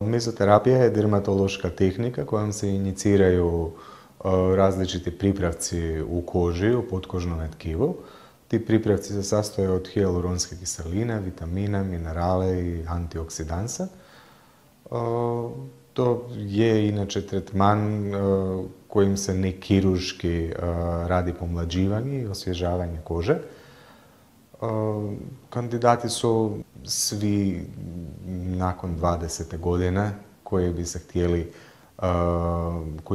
Mezoterapija je dermatološka tehnika kojom se iniciraju različiti pripravci u koži, u potkožnom tkivu. Ti pripravci se sastoje od hijaluronske kiseline, vitamina, minerale i antioksidansa. To je inače tretman kojim se nekirurški radi pomlađivanje i osvježavanje kože. Kandidati su svi nakon 20. godine koji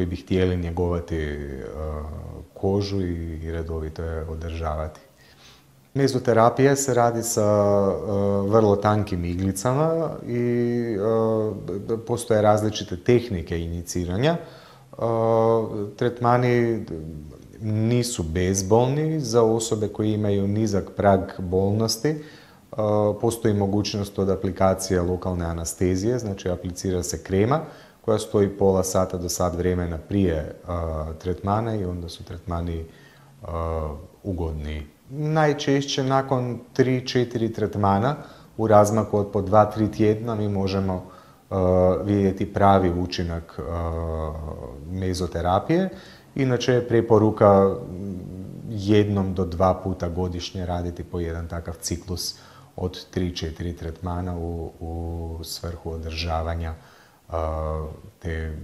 bi htjeli njegovati kožu i redovito je održavati. Mezoterapija se radi sa vrlo tankim iglicama i postoje različite tehnike iniciranja. Tretmani nisu bezbolni za osobe koje imaju nizak prag bolnosti. Postoji mogućnost od aplikacije lokalne anestezije, znači aplicira se krema koja stoji pola sata do sat vremena prije tretmana i onda su tretmani ugodniji. Najčešće nakon 3-4 tretmana u razmaku od po 2-3 tjedna mi možemo vidjeti pravi učinak mezoterapije. Inače je preporuka 1 do 2 puta godišnje raditi po jedan takav ciklus od 3-4 tretmana u svrhu održavanja te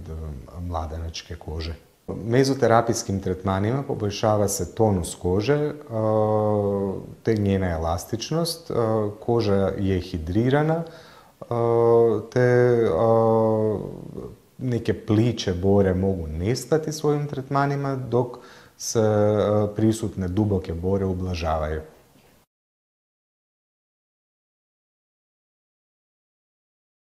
mladenačke kože. Mezoterapijskim tretmanima poboljšava se tonus kože te njena elastičnost, koža je hidrirana te neke pliće bore mogu nestati svojim tretmanima dok se prisutne duboke bore ublažavaju.